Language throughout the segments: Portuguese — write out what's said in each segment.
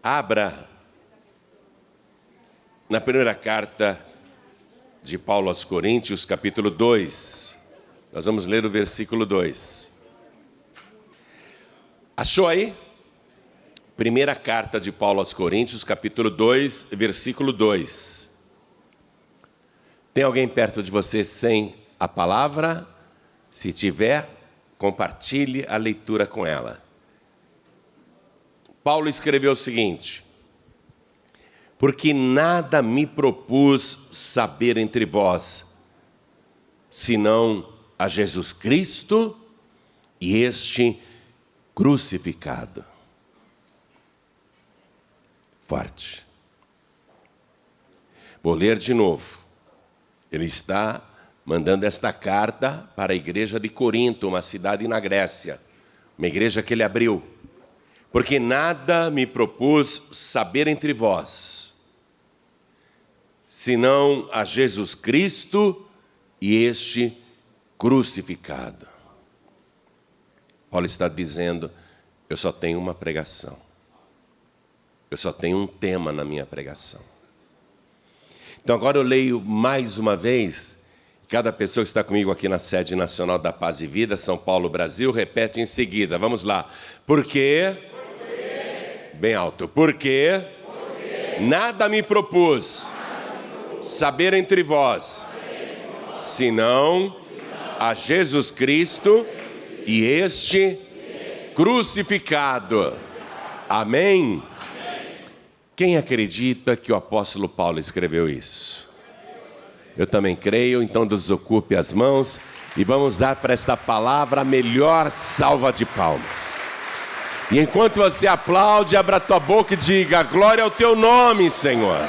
Abra na primeira carta de Paulo aos Coríntios, capítulo 2. Nós vamos ler o versículo 2. Achou aí? Primeira carta de Paulo aos Coríntios, capítulo 2, versículo 2. Tem alguém perto de você sem a palavra? Se tiver, compartilhe a leitura com ela. Paulo escreveu o seguinte: porque nada me propus saber entre vós, senão a Jesus Cristo e este crucificado. Forte. Vou ler de novo. Ele está mandando esta carta para a igreja de Corinto, uma cidade na Grécia, uma igreja que ele abriu. Porque nada me propus saber entre vós, senão a Jesus Cristo e este crucificado. Paulo está dizendo, eu só tenho uma pregação. Eu só tenho um tema na minha pregação. Então agora eu leio mais uma vez. Cada pessoa que está comigo aqui na sede nacional da Paz e Vida, São Paulo, Brasil, repete em seguida. Vamos lá. Porque, bem alto. Porque nada me propus saber entre vós, senão a Jesus Cristo e este crucificado. Amém? Quem acredita que o apóstolo Paulo escreveu isso? Eu também creio, então desocupe as mãos e vamos dar para esta palavra a melhor salva de palmas. E enquanto você aplaude, abra a tua boca e diga, glória ao teu nome, Senhor.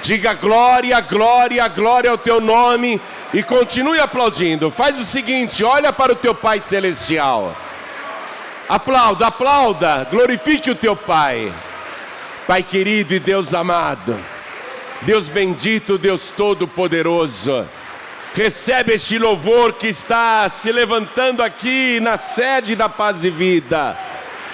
Diga glória, glória, glória ao teu nome e continue aplaudindo. Faz o seguinte, olha para o teu Pai Celestial. Aplauda, aplauda, glorifique o teu Pai. Pai querido e Deus amado, Deus bendito, Deus todo-poderoso, recebe este louvor que está se levantando aqui na sede da Paz e Vida,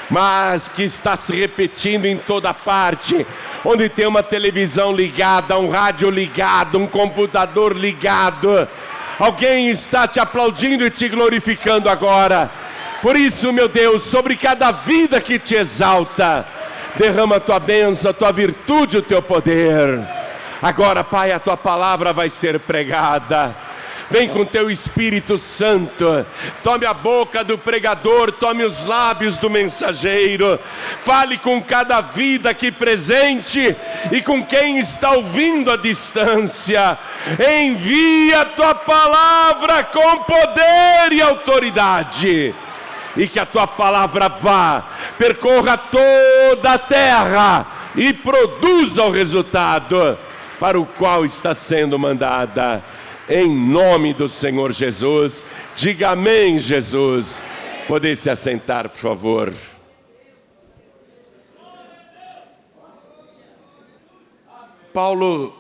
mas que está se repetindo em toda parte, onde tem uma televisão ligada, um rádio ligado, um computador ligado. Alguém está te aplaudindo e te glorificando agora. Por isso, meu Deus, sobre cada vida que te exalta, derrama a tua bênção, a tua virtude, o teu poder. Agora, Pai, a tua palavra vai ser pregada. Vem com teu Espírito Santo. Tome a boca do pregador, tome os lábios do mensageiro. Fale com cada vida aqui presente e com quem está ouvindo à distância. Envia a tua palavra com poder e autoridade. E que a tua palavra vá, percorra toda a terra e produza o resultado para o qual está sendo mandada. Em nome do Senhor Jesus, diga amém, Jesus. Poder se assentar, por favor. Paulo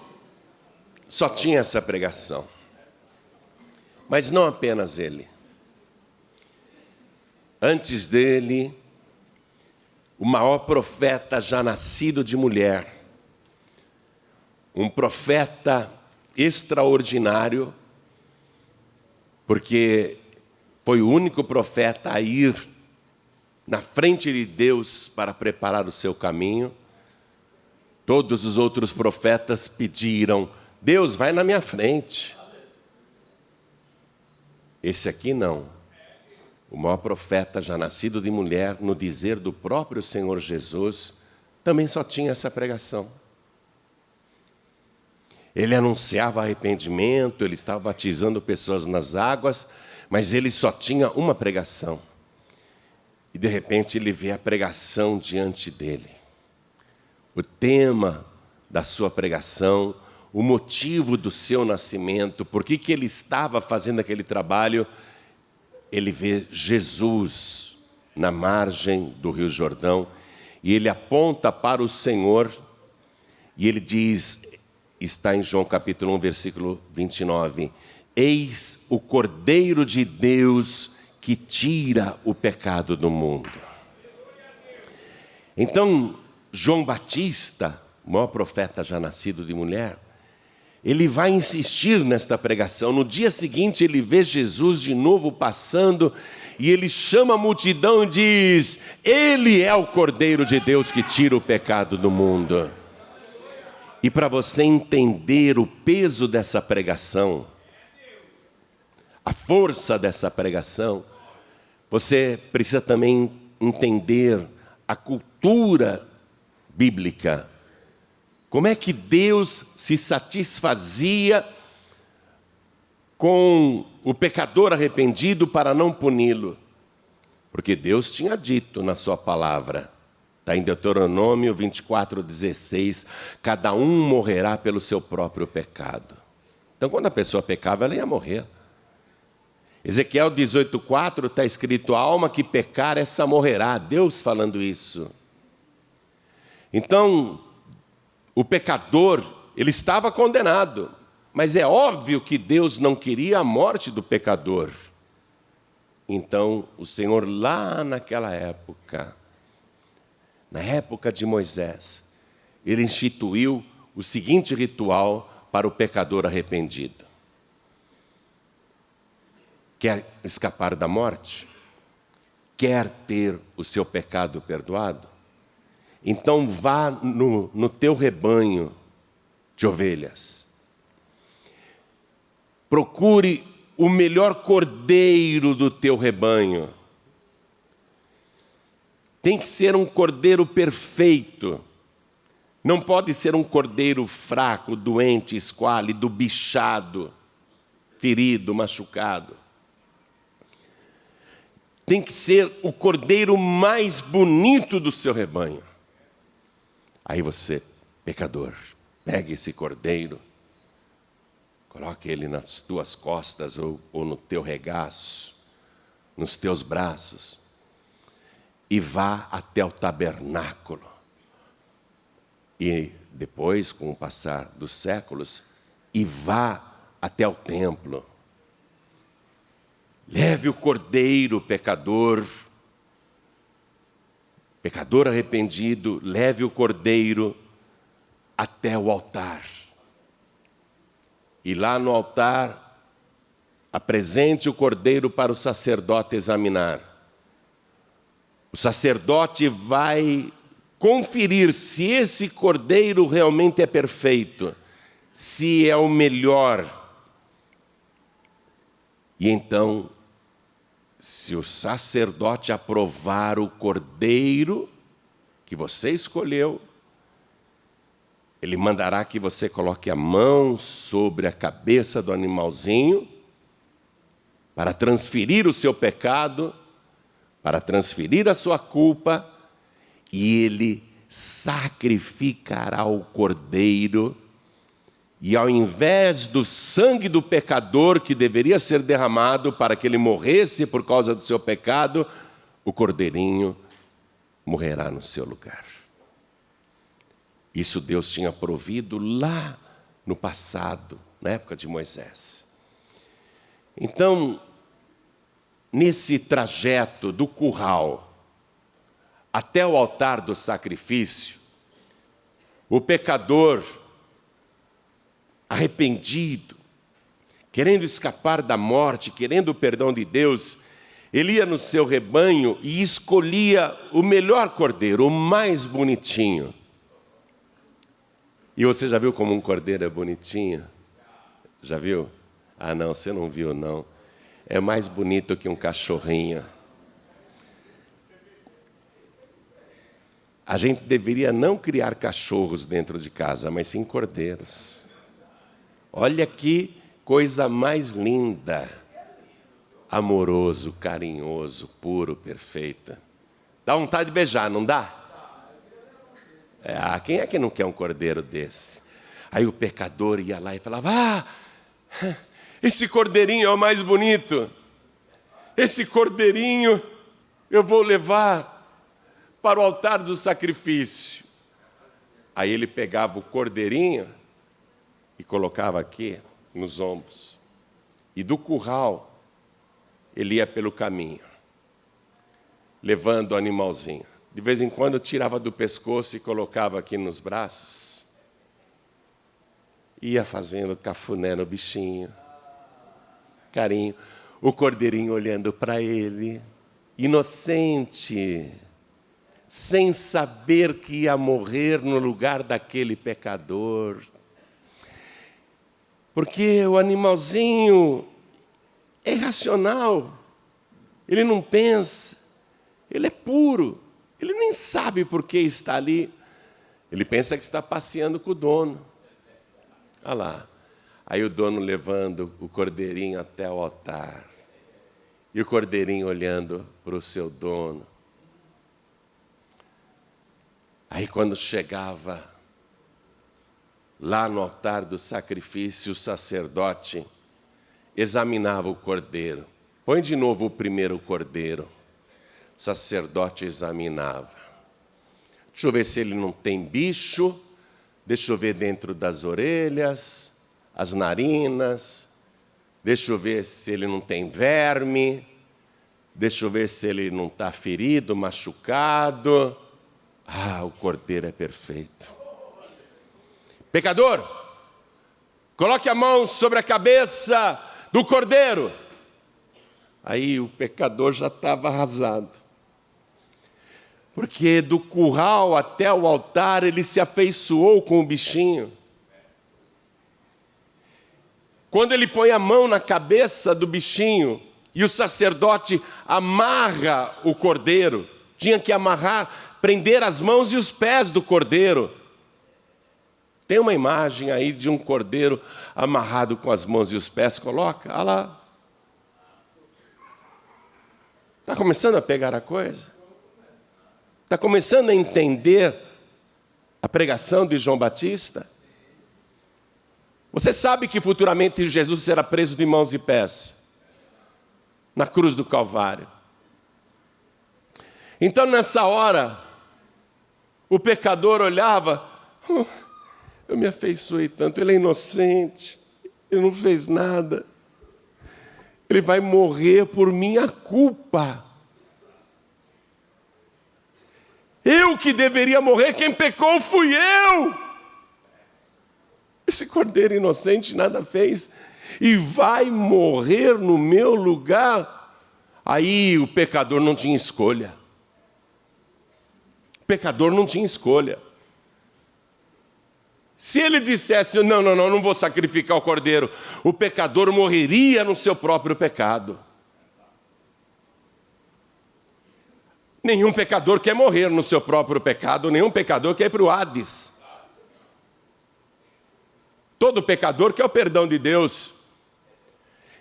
só tinha essa pregação, mas não apenas ele. Antes dele, o maior profeta já nascido de mulher, um profeta extraordinário, porque foi o único profeta a ir na frente de Deus para preparar o seu caminho. Todos os outros profetas pediram, Deus, vai na minha frente. Esse aqui não. O maior profeta já nascido de mulher, no dizer do próprio Senhor Jesus, também só tinha essa pregação. Ele anunciava arrependimento, ele estava batizando pessoas nas águas, mas ele só tinha uma pregação. E de repente ele vê a pregação diante dele. O tema da sua pregação, o motivo do seu nascimento, por que ele estava fazendo aquele trabalho. Ele vê Jesus na margem do Rio Jordão e ele aponta para o Senhor e ele diz, está em João capítulo 1, versículo 29, eis o Cordeiro de Deus que tira o pecado do mundo. Então, João Batista, o maior profeta já nascido de mulher, ele vai insistir nesta pregação. No dia seguinte ele vê Jesus de novo passando e ele chama a multidão e diz: Ele é o Cordeiro de Deus que tira o pecado do mundo. E para você entender o peso dessa pregação, a força dessa pregação, você precisa também entender a cultura bíblica. Como é que Deus se satisfazia com o pecador arrependido para não puni-lo? Porque Deus tinha dito na sua palavra, está em Deuteronômio 24:16, cada um morrerá pelo seu próprio pecado. Então, quando a pessoa pecava, ela ia morrer. Ezequiel 18:4 está escrito: a alma que pecar, essa morrerá. Deus falando isso. Então, o pecador, ele estava condenado, mas é óbvio que Deus não queria a morte do pecador. Então, o Senhor lá naquela época, na época de Moisés, ele instituiu o seguinte ritual para o pecador arrependido. Quer escapar da morte? Quer ter o seu pecado perdoado? Então vá no teu rebanho de ovelhas. Procure o melhor cordeiro do teu rebanho. Tem que ser um cordeiro perfeito. Não pode ser um cordeiro fraco, doente, esquálido, bichado, ferido, machucado. Tem que ser o cordeiro mais bonito do seu rebanho. Aí você, pecador, pegue esse cordeiro, coloque ele nas tuas costas ou no teu regaço, nos teus braços, e vá até o tabernáculo. E depois, com o passar dos séculos, e vá até o templo. Leve o cordeiro, pecador arrependido, leve o cordeiro até o altar. E lá no altar, apresente o cordeiro para o sacerdote examinar. O sacerdote vai conferir se esse cordeiro realmente é perfeito, se é o melhor. E então, se o sacerdote aprovar o cordeiro que você escolheu, ele mandará que você coloque a mão sobre a cabeça do animalzinho para transferir o seu pecado, para transferir a sua culpa, e ele sacrificará o cordeiro. E ao invés do sangue do pecador que deveria ser derramado para que ele morresse por causa do seu pecado, o cordeirinho morrerá no seu lugar. Isso Deus tinha provido lá no passado, na época de Moisés. Então, nesse trajeto do curral até o altar do sacrifício, o pecador arrependido, querendo escapar da morte, querendo o perdão de Deus, ele ia no seu rebanho e escolhia o melhor cordeiro, o mais bonitinho. E você já viu como um cordeiro é bonitinho? Já viu? Ah, não, você não viu, não. É mais bonito que um cachorrinho. A gente deveria não criar cachorros dentro de casa, mas sim cordeiros. Olha que coisa mais linda, amoroso, carinhoso, puro, perfeita. Dá vontade de beijar, não dá? Quem é que não quer um cordeiro desse? Aí o pecador ia lá e falava: esse cordeirinho é o mais bonito. Esse cordeirinho eu vou levar para o altar do sacrifício. Aí ele pegava o cordeirinho e colocava aqui nos ombros. E do curral, ele ia pelo caminho, levando o animalzinho. de vez em quando tirava do pescoço e colocava aqui nos braços. Ia fazendo cafuné no bichinho, carinho. O cordeirinho olhando para ele, inocente, sem saber que ia morrer no lugar daquele pecador. Porque o animalzinho é irracional, ele não pensa, ele é puro, ele nem sabe por que está ali. Ele pensa que está passeando com o dono. Olha lá, aí o dono levando o cordeirinho até o altar. E o cordeirinho olhando para o seu dono. Aí quando chegava lá no altar do sacrifício, o sacerdote examinava o cordeiro. Põe de novo o primeiro cordeiro. O sacerdote examinava. Deixa eu ver se ele não tem bicho. Deixa eu ver dentro das orelhas, as narinas. Deixa eu ver se ele não tem verme. Deixa eu ver se ele não está ferido, machucado. Ah, o cordeiro é perfeito. Pecador, coloque a mão sobre a cabeça do cordeiro. Aí o pecador já estava arrasado. Porque do curral até o altar ele se afeiçoou com o bichinho. Quando ele põe a mão na cabeça do bichinho e o sacerdote amarra o cordeiro, tinha que amarrar, prender as mãos e os pés do cordeiro. Tem uma imagem aí de um cordeiro amarrado com as mãos e os pés, coloca, olha lá. Está começando a pegar a coisa? Está começando a entender a pregação de João Batista? Você sabe que futuramente Jesus será preso de mãos e pés na cruz do Calvário. Então nessa hora, o pecador olhava, eu me afeiçoei tanto, ele é inocente, ele não fez nada, ele vai morrer por minha culpa. Eu que deveria morrer, quem pecou fui eu. Esse cordeiro inocente nada fez e vai morrer no meu lugar. Aí o pecador não tinha escolha. O pecador não tinha escolha. Se ele dissesse, não vou sacrificar o cordeiro, o pecador morreria no seu próprio pecado. Nenhum pecador quer morrer no seu próprio pecado, nenhum pecador quer ir para o Hades. Todo pecador quer o perdão de Deus.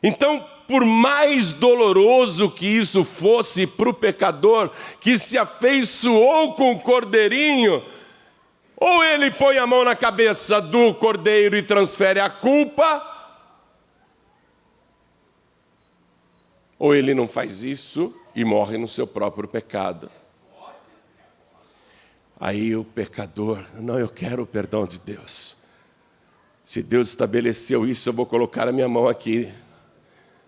Então, por mais doloroso que isso fosse para o pecador, que se afeiçoou com o cordeirinho, ou ele põe a mão na cabeça do cordeiro e transfere a culpa, ou ele não faz isso e morre no seu próprio pecado. Aí o pecador, não, eu quero o perdão de Deus. Se Deus estabeleceu isso, eu vou colocar a minha mão aqui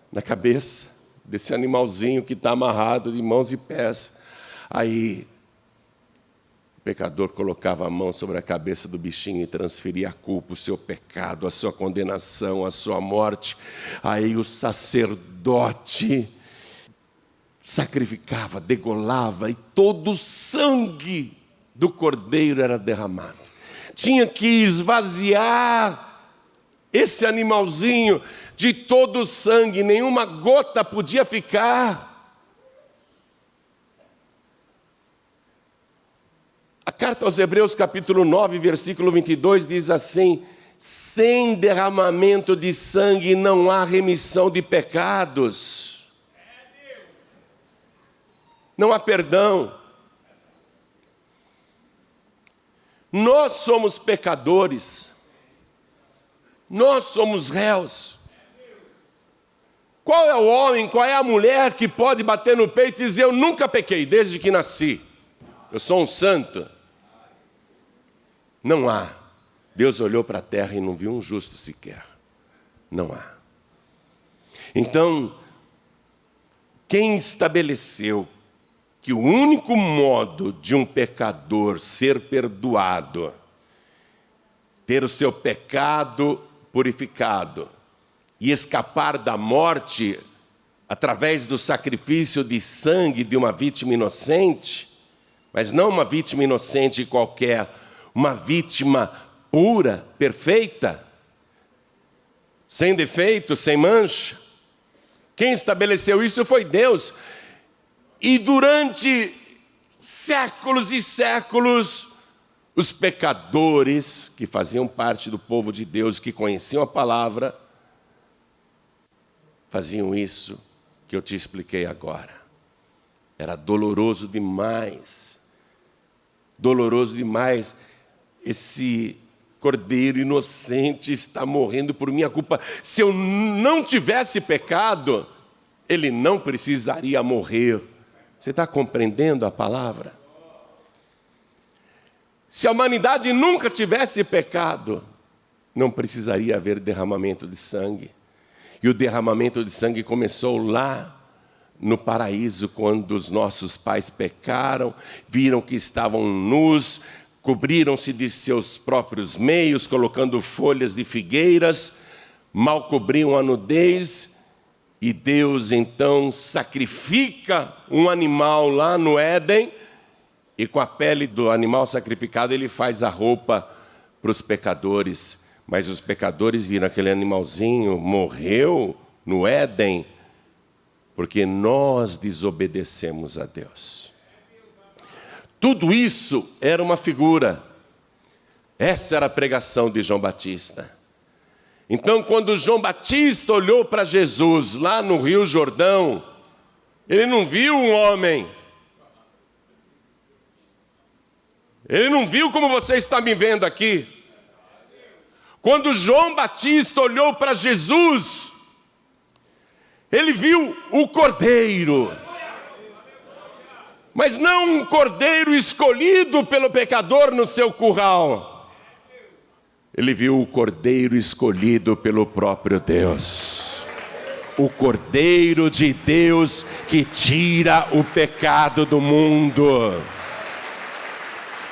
na cabeça desse animalzinho que está amarrado de mãos e pés. Aí o pecador colocava a mão sobre a cabeça do bichinho e transferia a culpa, o seu pecado, a sua condenação, a sua morte. Aí o sacerdote sacrificava, degolava e todo o sangue do cordeiro era derramado. Tinha que esvaziar esse animalzinho de todo o sangue, nenhuma gota podia ficar. A carta aos Hebreus, capítulo 9, versículo 22, diz assim: sem derramamento de sangue não há remissão de pecados. Não há perdão. Nós somos pecadores. Nós somos réus. Qual é o homem, qual é a mulher que pode bater no peito e dizer, eu nunca pequei desde que nasci? Eu sou um santo. Não há. Deus olhou para a terra e não viu um justo sequer. Não há. Então, quem estabeleceu que o único modo de um pecador ser perdoado, ter o seu pecado purificado e escapar da morte através do sacrifício de sangue de uma vítima inocente, mas não uma vítima inocente qualquer, uma vítima pura, perfeita, sem defeito, sem mancha. Quem estabeleceu isso foi Deus. E durante séculos e séculos, os pecadores que faziam parte do povo de Deus, que conheciam a palavra, faziam isso que eu te expliquei agora. Era doloroso demais. Doloroso demais. Esse cordeiro inocente está morrendo por minha culpa. Se eu não tivesse pecado, ele não precisaria morrer. Você está compreendendo a palavra? Se a humanidade nunca tivesse pecado, não precisaria haver derramamento de sangue. E o derramamento de sangue começou lá no paraíso, quando os nossos pais pecaram, viram que estavam nus, cobriram-se de seus próprios meios, colocando folhas de figueiras, mal cobriam a nudez. E Deus então sacrifica um animal lá no Éden, e com a pele do animal sacrificado ele faz a roupa para os pecadores. Mas os pecadores viram aquele animalzinho, morreu no Éden, porque nós desobedecemos a Deus. Tudo isso era uma figura. Essa era a pregação de João Batista. Então, quando João Batista olhou para Jesus lá no Rio Jordão, ele não viu um homem. Ele não viu como você está me vendo aqui. Quando João Batista olhou para Jesus, ele viu o cordeiro. Mas não um cordeiro escolhido pelo pecador no seu curral. Ele viu o cordeiro escolhido pelo próprio Deus. O cordeiro de Deus que tira o pecado do mundo.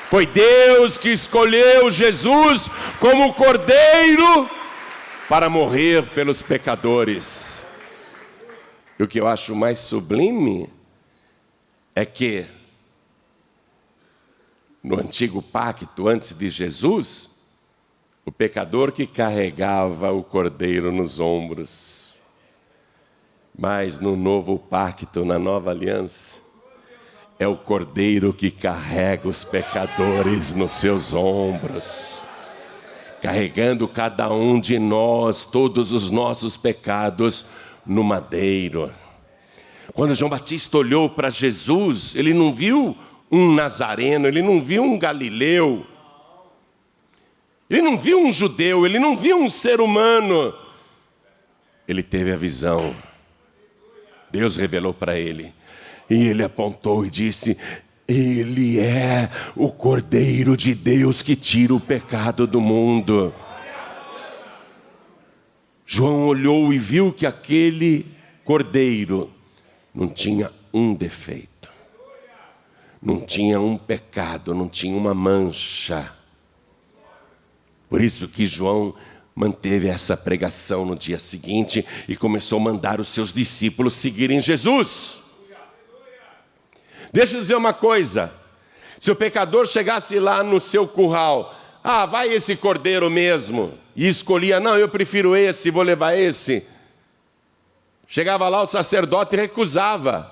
Foi Deus que escolheu Jesus como cordeiro para morrer pelos pecadores. E o que eu acho mais sublime é que no antigo pacto, antes de Jesus, o pecador que carregava o cordeiro nos ombros. Mas no novo pacto, na nova aliança, é o cordeiro que carrega os pecadores nos seus ombros, carregando cada um de nós, todos os nossos pecados no madeiro. Quando João Batista olhou para Jesus, ele não viu um nazareno, ele não viu um galileu, ele não viu um judeu, ele não viu um ser humano. Ele teve a visão. Deus revelou para ele. E ele apontou e disse: Ele é o Cordeiro de Deus que tira o pecado do mundo. João olhou e viu que aquele cordeiro não tinha um defeito, não tinha um pecado, não tinha uma mancha. Por isso que João manteve essa pregação no dia seguinte e começou a mandar os seus discípulos seguirem Jesus. Deixa eu dizer uma coisa: se o pecador chegasse lá no seu curral, vai esse cordeiro mesmo, e escolhia, não, eu prefiro esse, vou levar esse. Chegava lá, o sacerdote recusava.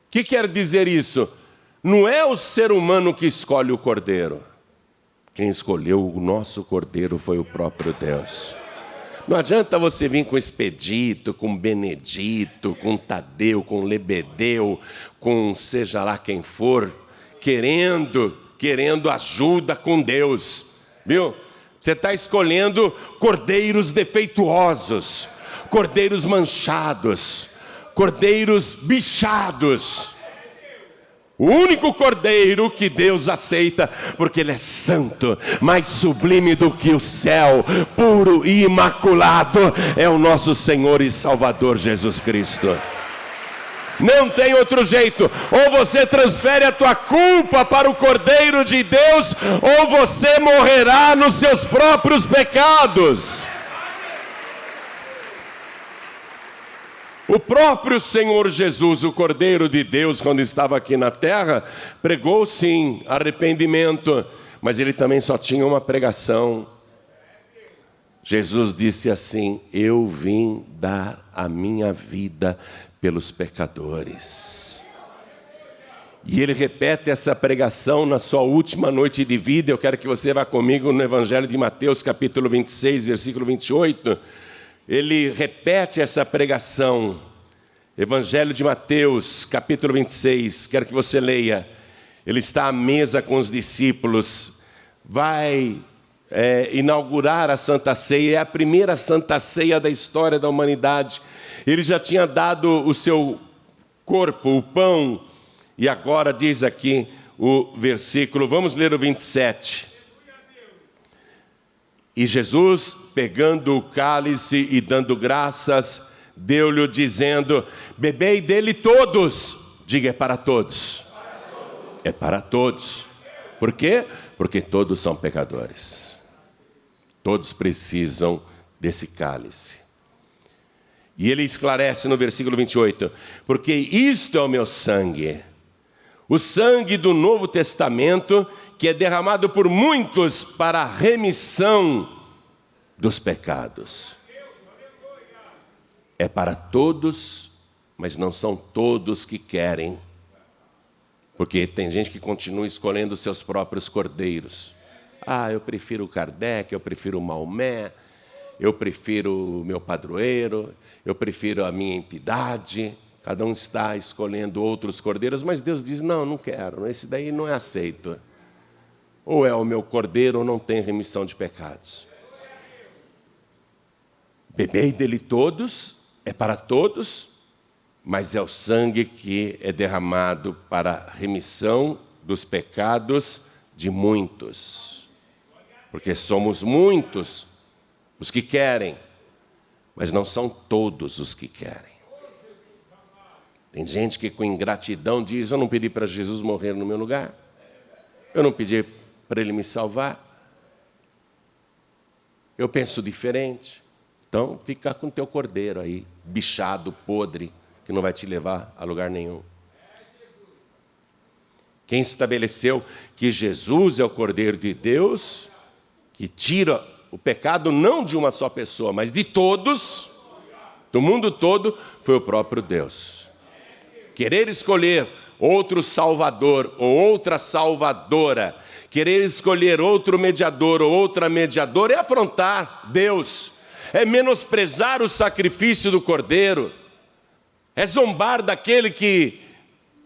O que quer dizer isso? Não é o ser humano que escolhe o cordeiro. Quem escolheu o nosso cordeiro foi o próprio Deus. Não adianta você vir com Expedito, com Benedito, com Tadeu, com Lebedeu, com seja lá quem for, querendo ajuda com Deus, viu? Você está escolhendo cordeiros defeituosos, cordeiros manchados, cordeiros bichados. O único cordeiro que Deus aceita, porque ele é santo, mais sublime do que o céu, puro e imaculado, é o nosso Senhor e Salvador Jesus Cristo. Não tem outro jeito. Ou você transfere a tua culpa para o Cordeiro de Deus, ou você morrerá nos seus próprios pecados. O próprio Senhor Jesus, o Cordeiro de Deus, quando estava aqui na terra, pregou sim arrependimento, mas ele também só tinha uma pregação. Jesus disse assim: eu vim dar a minha vida pelos pecadores. E ele repete essa pregação na sua última noite de vida. Eu quero que você vá comigo no Evangelho de Mateus, capítulo 26, versículo 28. Ele repete essa pregação. Evangelho de Mateus, capítulo 26, quero que você leia. Ele está à mesa com os discípulos, vai inaugurar a Santa Ceia. É a primeira Santa Ceia da história da humanidade. Ele já tinha dado o seu corpo, o pão, e agora diz aqui o versículo, vamos ler o 27. E Jesus, pegando o cálice e dando graças, deu-lhe dizendo: bebei dele todos. Diga, é para todos. É para todos. Por quê? Porque todos são pecadores. Todos precisam desse cálice. E ele esclarece no versículo 28, porque isto é o meu sangue, o sangue do Novo Testamento, que é derramado por muitos para a remissão dos pecados. É para todos, mas não são todos que querem, porque tem gente que continua escolhendo os seus próprios cordeiros. Eu prefiro o Kardec, eu prefiro o Maomé, eu prefiro o meu padroeiro, eu prefiro a minha entidade. Cada um está escolhendo outros cordeiros, mas Deus diz: não quero, esse daí não é aceito. Ou é o meu cordeiro ou não tem remissão de pecados. Bebei dele todos, é para todos, mas é o sangue que é derramado para a remissão dos pecados de muitos. Porque somos muitos os que querem, mas não são todos os que querem. Tem gente que com ingratidão diz: eu não pedi para Jesus morrer no meu lugar, eu não pedi para ele me salvar, eu penso diferente. Então fica com teu cordeiro aí, bichado, podre, que não vai te levar a lugar nenhum. Quem estabeleceu que Jesus é o Cordeiro de Deus, que tira o pecado não de uma só pessoa, mas de todos, do mundo todo, foi o próprio Deus. Querer escolher outro salvador ou outra salvadora, querer escolher outro mediador ou outra mediadora, é afrontar Deus, é menosprezar o sacrifício do Cordeiro, é zombar daquele que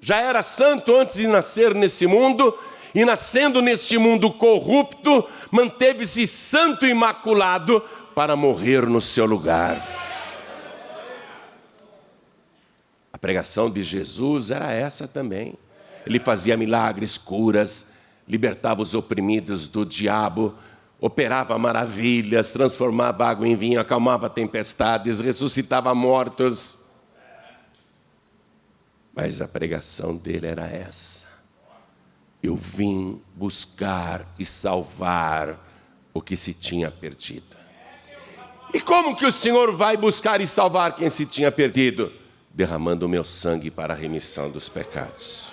já era santo antes de nascer nesse mundo, e nascendo neste mundo corrupto, manteve-se santo e imaculado para morrer no seu lugar. A pregação de Jesus era essa também. Ele fazia milagres, curas, libertava os oprimidos do diabo, operava maravilhas, transformava água em vinho, acalmava tempestades, ressuscitava mortos. Mas a pregação dele era essa: eu vim buscar e salvar o que se tinha perdido. E como que o Senhor vai buscar e salvar quem se tinha perdido? Derramando o meu sangue para a remissão dos pecados.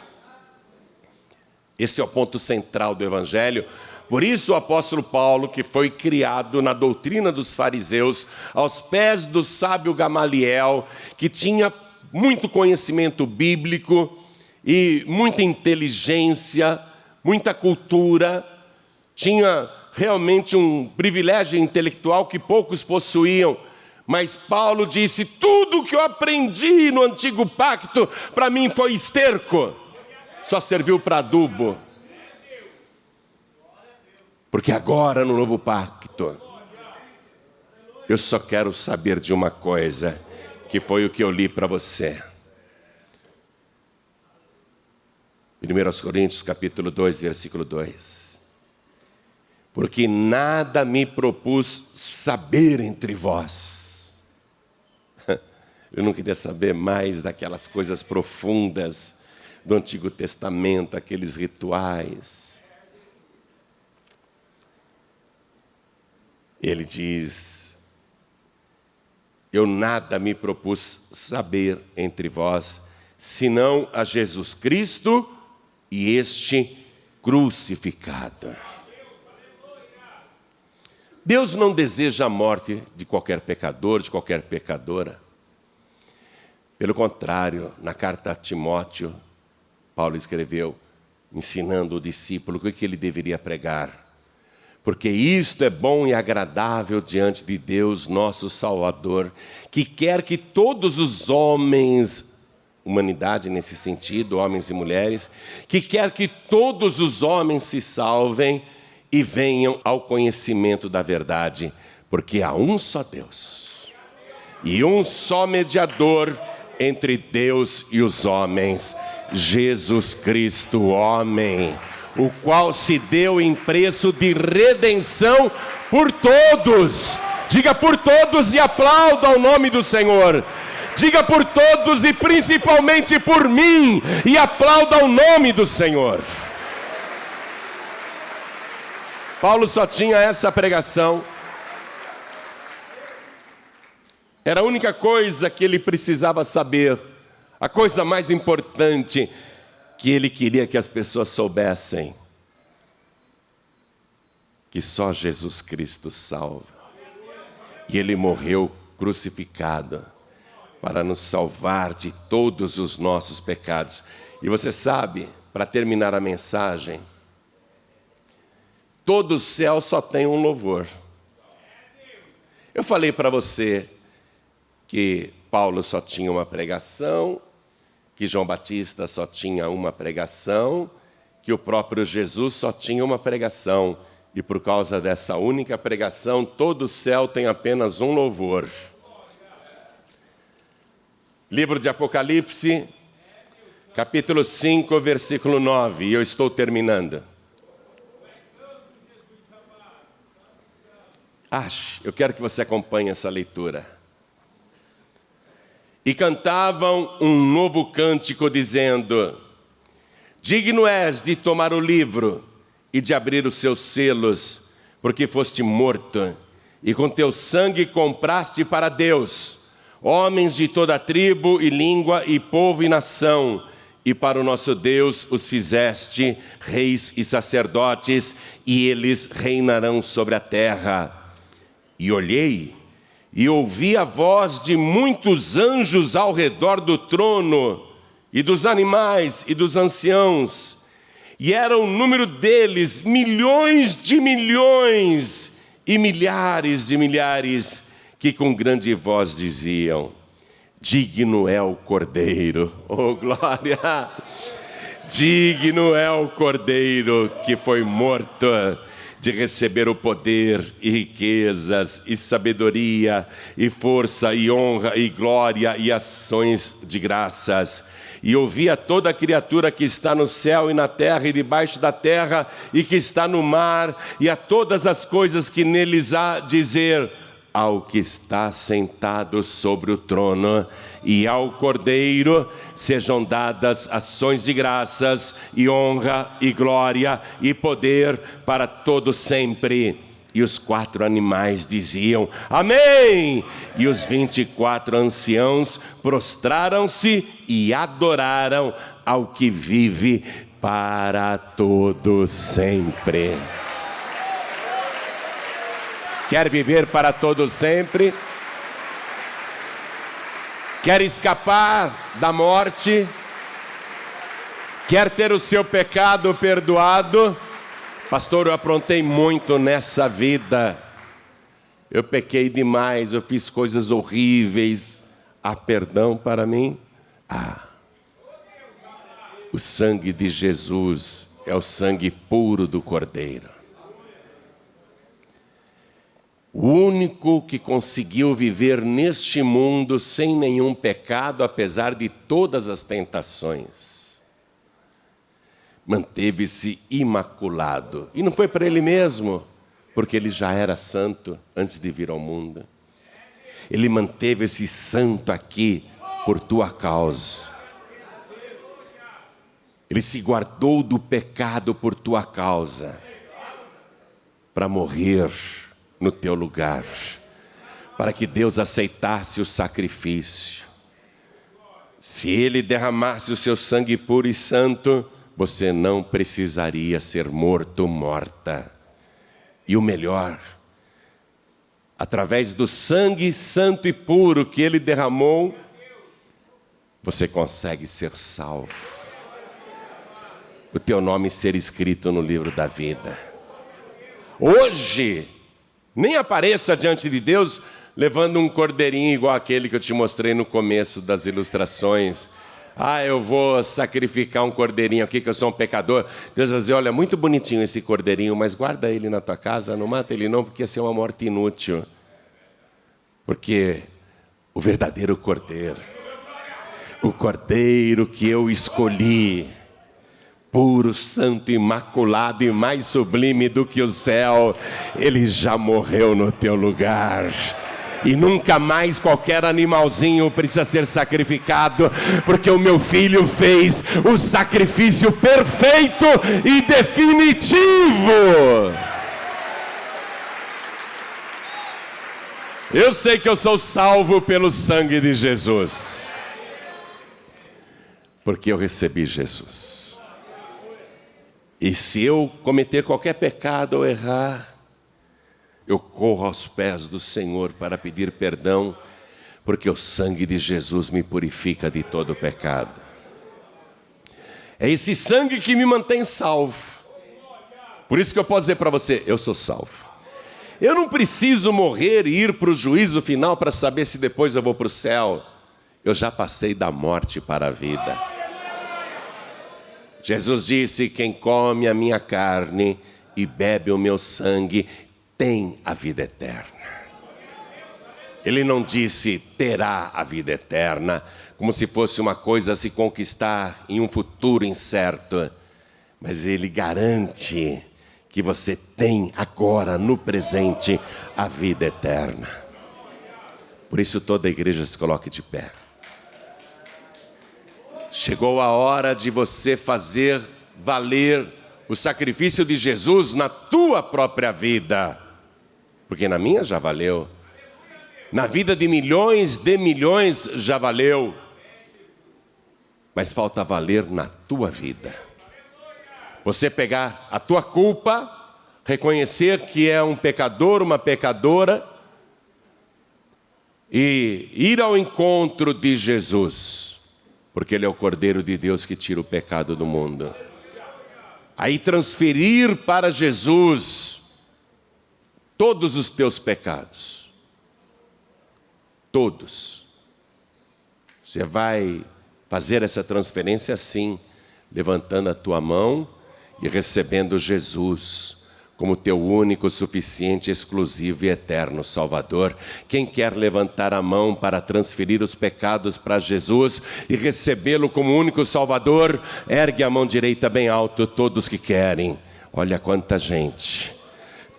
Esse é o ponto central do Evangelho. Por isso o apóstolo Paulo, que foi criado na doutrina dos fariseus, aos pés do sábio Gamaliel, que tinha muito conhecimento bíblico e muita inteligência, muita cultura, tinha realmente um privilégio intelectual que poucos possuíam. Mas Paulo disse: tudo que eu aprendi no antigo pacto, para mim foi esterco, só serviu para adubo. Porque agora no novo pacto, eu só quero saber de uma coisa, que foi o que eu li para você. 1 Coríntios capítulo 2, versículo 2. Porque nada me propus saber entre vós. Eu não queria saber mais daquelas coisas profundas do Antigo Testamento, aqueles rituais. Ele diz: eu nada me propus saber entre vós, senão a Jesus Cristo e este crucificado. Deus não deseja a morte de qualquer pecador, de qualquer pecadora. Pelo contrário, na carta a Timóteo, Paulo escreveu, ensinando o discípulo o que ele deveria pregar. Porque isto é bom e agradável diante de Deus, nosso Salvador, que quer que todos os homens, humanidade nesse sentido, homens e mulheres, que quer que todos os homens se salvem e venham ao conhecimento da verdade, porque há um só Deus e um só mediador entre Deus e os homens, Jesus Cristo, homem, o qual se deu em preço de redenção por todos. Diga por todos e aplauda o nome do Senhor. Diga por todos e principalmente por mim e aplauda o nome do Senhor. Paulo só tinha essa pregação. Era a única coisa que ele precisava saber, a coisa mais importante que ele queria que as pessoas soubessem, que só Jesus Cristo salva. E ele morreu crucificado para nos salvar de todos os nossos pecados. E você sabe, para terminar a mensagem, todo o céu só tem um louvor. Eu falei para você que Paulo só tinha uma pregação, que João Batista só tinha uma pregação, que o próprio Jesus só tinha uma pregação. E por causa dessa única pregação, todo o céu tem apenas um louvor. Livro de Apocalipse, capítulo 5, versículo 9. E eu estou terminando. Eu quero que você acompanhe essa leitura. E cantavam um novo cântico dizendo: digno és de tomar o livro e de abrir os seus selos, porque foste morto, e com teu sangue compraste para Deus homens de toda tribo e língua e povo e nação, e para o nosso Deus os fizeste reis e sacerdotes, e eles reinarão sobre a terra. E olhei, e ouvi a voz de muitos anjos ao redor do trono, e dos animais, e dos anciãos, e era o número deles milhões de milhões, e milhares de milhares, que com grande voz diziam: digno é o Cordeiro, oh glória! Digno é o Cordeiro que foi morto, de receber o poder e riquezas e sabedoria e força e honra e glória e ações de graças. E ouvi a toda criatura que está no céu e na terra e debaixo da terra e que está no mar, e a todas as coisas que neles há, dizer: ao que está sentado sobre o trono e ao Cordeiro sejam dadas ações de graças e honra e glória e poder para todo sempre. E os 4 animais diziam: amém! E os 24 anciãos prostraram-se e adoraram ao que vive para todo sempre. Quer viver para todo sempre? Quer escapar da morte? Quer ter o seu pecado perdoado? Pastor, eu aprontei muito nessa vida. Eu pequei demais, eu fiz coisas horríveis. Há perdão para mim? O sangue de Jesus é o sangue puro do Cordeiro. O único que conseguiu viver neste mundo sem nenhum pecado, apesar de todas as tentações. Manteve-se imaculado. E não foi para ele mesmo, porque ele já era santo antes de vir ao mundo. Ele manteve esse santo aqui por tua causa. Ele se guardou do pecado por tua causa, para morrer no teu lugar, para que Deus aceitasse o sacrifício. Se Ele derramasse o seu sangue puro e santo, você não precisaria ser morto, morta. E o melhor, através do sangue santo e puro que Ele derramou, você consegue ser salvo. O teu nome ser escrito no livro da vida. Hoje, nem apareça diante de Deus levando um cordeirinho igual aquele que eu te mostrei no começo das ilustrações. Eu vou sacrificar um cordeirinho aqui que eu sou um pecador. Deus vai dizer, olha, muito bonitinho esse cordeirinho, mas guarda ele na tua casa, não mata ele não, porque ia ser uma morte inútil. Porque o verdadeiro cordeiro, o cordeiro que eu escolhi, puro, santo, imaculado e mais sublime do que o céu, ele já morreu no teu lugar. E nunca mais qualquer animalzinho precisa ser sacrificado, porque o meu filho fez o sacrifício perfeito e definitivo. Eu sei que eu sou salvo pelo sangue de Jesus, porque eu recebi Jesus. E se eu cometer qualquer pecado ou errar, eu corro aos pés do Senhor para pedir perdão, porque o sangue de Jesus me purifica de todo pecado. É esse sangue que me mantém salvo. Por isso que eu posso dizer para você, eu sou salvo. Eu não preciso morrer e ir para o juízo final para saber se depois eu vou para o céu. Eu já passei da morte para a vida. Jesus disse, quem come a minha carne e bebe o meu sangue, tem a vida eterna. Ele não disse, terá a vida eterna, como se fosse uma coisa a se conquistar em um futuro incerto. Mas ele garante que você tem agora, no presente, a vida eterna. Por isso toda a igreja se coloque de pé. Chegou a hora de você fazer valer o sacrifício de Jesus na tua própria vida. Porque na minha já valeu. Na vida de milhões já valeu. Mas falta valer na tua vida. Você pegar a tua culpa, reconhecer que é um pecador, uma pecadora, e ir ao encontro de Jesus. Porque Ele é o Cordeiro de Deus que tira o pecado do mundo. Aí transferir para Jesus todos os teus pecados. Todos. Você vai fazer essa transferência assim, levantando a tua mão e recebendo Jesus como teu único, suficiente, exclusivo e eterno Salvador. Quem quer levantar a mão para transferir os pecados para Jesus e recebê-lo como único Salvador, ergue a mão direita bem alto, todos que querem. Olha quanta gente.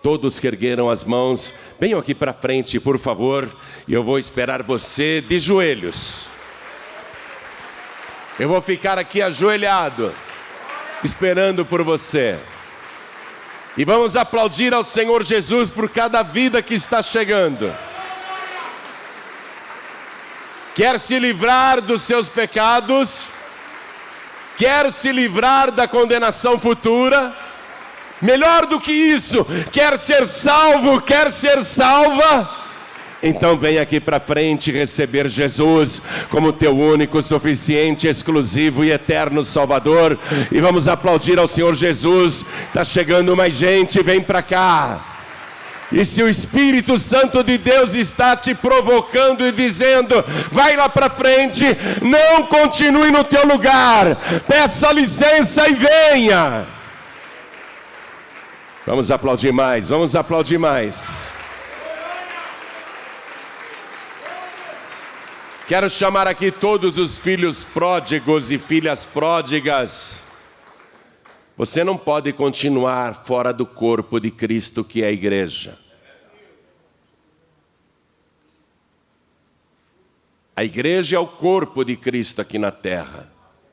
Todos que ergueram as mãos, venham aqui para frente, por favor, e eu vou esperar você de joelhos. Eu vou ficar aqui ajoelhado, esperando por você. E vamos aplaudir ao Senhor Jesus por cada vida que está chegando. Quer se livrar dos seus pecados? Quer se livrar da condenação futura? Melhor do que isso, quer ser salvo, quer ser salva? Então vem aqui para frente receber Jesus como teu único, suficiente, exclusivo e eterno Salvador. E vamos aplaudir ao Senhor Jesus. Está chegando mais gente, vem para cá. E se o Espírito Santo de Deus está te provocando e dizendo, vai lá para frente, não continue no teu lugar, peça licença e venha. Vamos aplaudir mais, vamos aplaudir mais. Quero chamar aqui todos os filhos pródigos e filhas pródigas. Você não pode continuar fora do corpo de Cristo, que é a igreja. A igreja é o corpo de Cristo aqui na terra.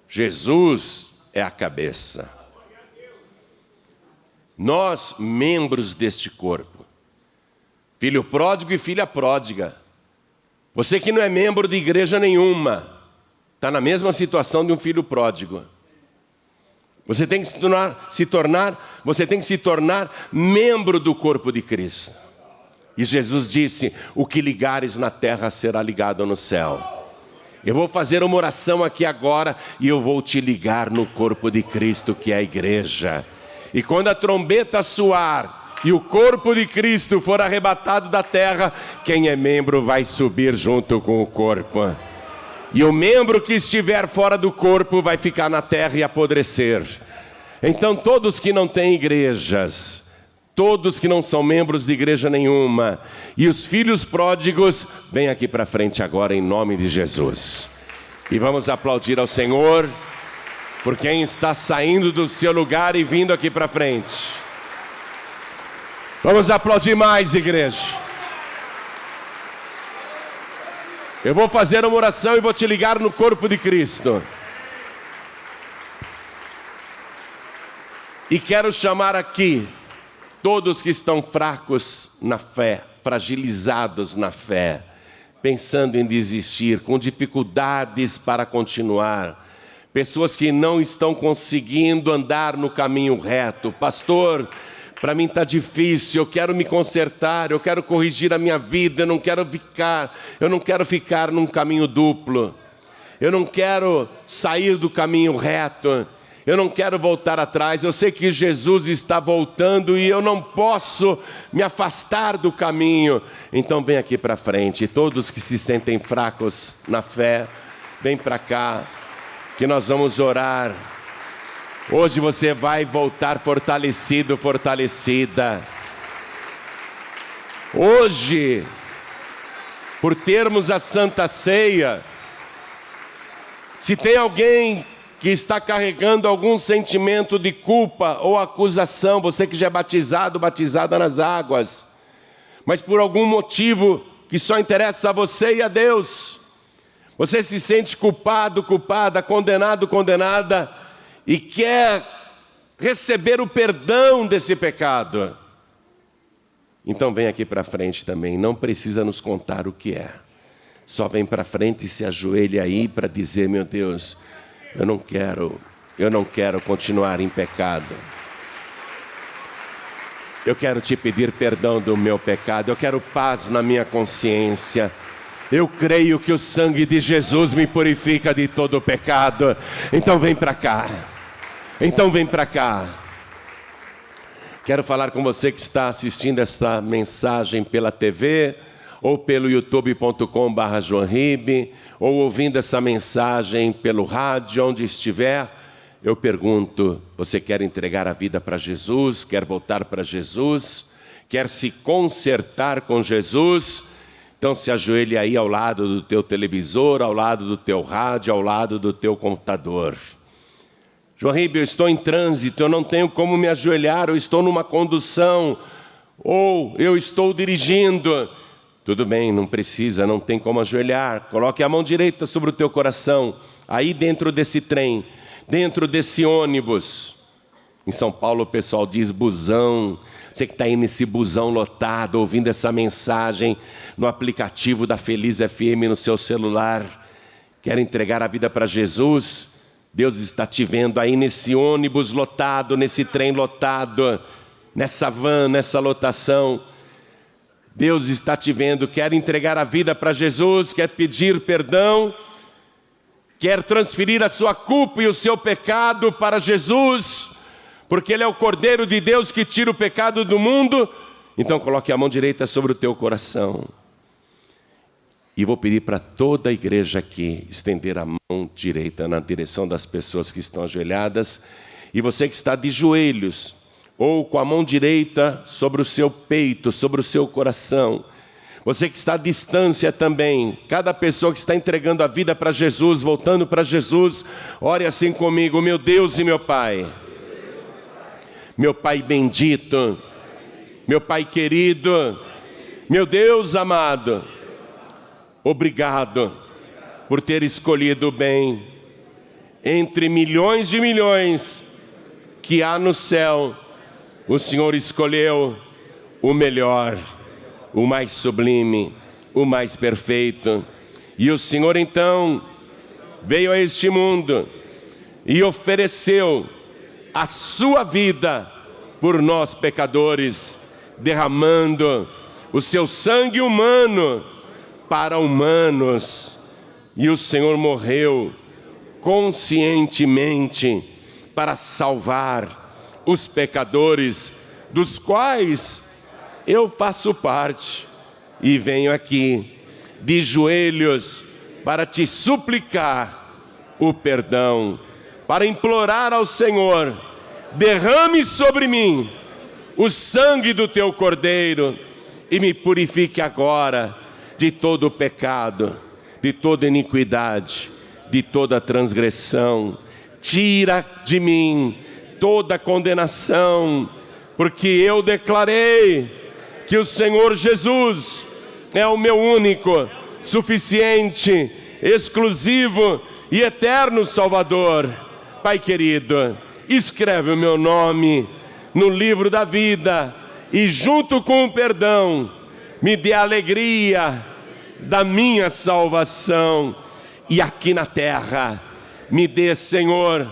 Jesus é a cabeça. Nós, membros deste corpo. Filho pródigo e filha pródiga. Você que não é membro de igreja nenhuma, está na mesma situação de um filho pródigo. Você tem que se tornar membro do corpo de Cristo. E Jesus disse, o que ligares na terra será ligado no céu. Eu vou fazer uma oração aqui agora e eu vou te ligar no corpo de Cristo, que é a igreja. E quando a trombeta soar e o corpo de Cristo for arrebatado da terra, quem é membro vai subir junto com o corpo. E o membro que estiver fora do corpo vai ficar na terra e apodrecer. Então todos que não têm igrejas, todos que não são membros de igreja nenhuma, e os filhos pródigos, vem aqui para frente agora em nome de Jesus. E vamos aplaudir ao Senhor, por quem está saindo do seu lugar e vindo aqui para frente. Vamos aplaudir mais, igreja. Eu vou fazer uma oração e vou te ligar no corpo de Cristo. E quero chamar aqui todos que estão fracos na fé, fragilizados na fé, pensando em desistir, com dificuldades para continuar. Pessoas que não estão conseguindo andar no caminho reto. Pastor, para mim está difícil, eu quero me consertar, eu quero corrigir a minha vida, eu não quero ficar num caminho duplo. Eu não quero sair do caminho reto. Eu não quero voltar atrás. Eu sei que Jesus está voltando e eu não posso me afastar do caminho. Então vem aqui para frente. Todos que se sentem fracos na fé, vem para cá, que nós vamos orar. Hoje você vai voltar fortalecido, fortalecida. Hoje, por termos a Santa Ceia, se tem alguém que está carregando algum sentimento de culpa ou acusação, você que já é batizado, batizada nas águas, mas por algum motivo que só interessa a você e a Deus, você se sente culpado, culpada, condenado, condenada, e quer receber o perdão desse pecado, então vem aqui para frente também, não precisa nos contar o que é, só vem para frente e se ajoelha aí para dizer, meu Deus, eu não quero continuar em pecado. Eu quero te pedir perdão do meu pecado. Eu quero paz na minha consciência. Eu creio que o sangue de Jesus me purifica de todo o pecado. Então vem para cá. Então vem para cá. Quero falar com você que está assistindo essa mensagem pela TV, ou pelo youtube.com/joanribe, ou ouvindo essa mensagem pelo rádio, onde estiver. Eu pergunto, você quer entregar a vida para Jesus? Quer voltar para Jesus? Quer se consertar com Jesus? Então se ajoelhe aí ao lado do teu televisor, ao lado do teu rádio, ao lado do teu computador. João Ribe, eu estou em trânsito, eu não tenho como me ajoelhar, eu estou numa condução, ou eu estou dirigindo. Tudo bem, não precisa, não tem como ajoelhar. Coloque a mão direita sobre o teu coração, aí dentro desse trem, dentro desse ônibus. Em São Paulo o pessoal diz busão. Você que está aí nesse busão lotado, ouvindo essa mensagem no aplicativo da Feliz FM no seu celular, quer entregar a vida para Jesus? Deus está te vendo aí nesse ônibus lotado, nesse trem lotado, nessa van, nessa lotação. Deus está te vendo, quer entregar a vida para Jesus, quer pedir perdão, quer transferir a sua culpa e o seu pecado para Jesus, porque Ele é o Cordeiro de Deus que tira o pecado do mundo. Então coloque a mão direita sobre o teu coração. E vou pedir para toda a igreja aqui estender a mão direita na direção das pessoas que estão ajoelhadas. E você que está de joelhos, ou com a mão direita sobre o seu peito, sobre o seu coração. Você que está à distância também, cada pessoa que está entregando a vida para Jesus, voltando para Jesus, ore assim comigo: meu Deus e meu Pai, meu Pai bendito, meu Pai querido, meu Deus amado, obrigado por ter escolhido o bem. Entre milhões de milhões que há no céu, o Senhor escolheu o melhor, o mais sublime, o mais perfeito. E o Senhor então veio a este mundo e ofereceu a sua vida por nós pecadores, derramando o seu sangue humano para humanos. E o Senhor morreu conscientemente para salvar os pecadores, dos quais eu faço parte. E venho aqui de joelhos para te suplicar o perdão, para implorar ao Senhor: derrame sobre mim o sangue do teu Cordeiro e me purifique agora de todo o pecado, de toda iniquidade, de toda transgressão. Tira de mim toda condenação, porque eu declarei que o Senhor Jesus é o meu único, suficiente, exclusivo e eterno Salvador. Pai querido, escreve o meu nome no livro da vida e, junto com o perdão, me dê a alegria da minha salvação. E aqui na terra, me dê, Senhor,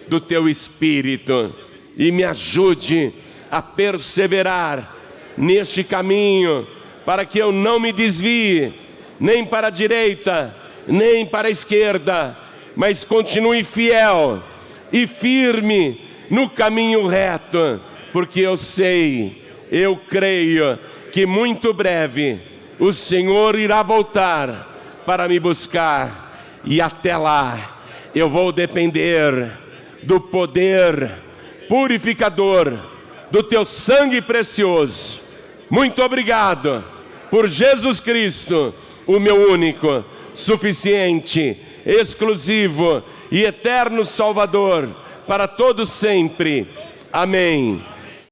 do teu Espírito e me ajude a perseverar neste caminho, para que eu não me desvie nem para a direita, nem para a esquerda, mas continue fiel e firme no caminho reto, porque eu sei, eu creio que muito breve o Senhor irá voltar para me buscar, e até lá eu vou depender do poder purificador do teu sangue precioso. Muito obrigado por Jesus Cristo, o meu único, suficiente, exclusivo e eterno Salvador, para todos sempre. Amém.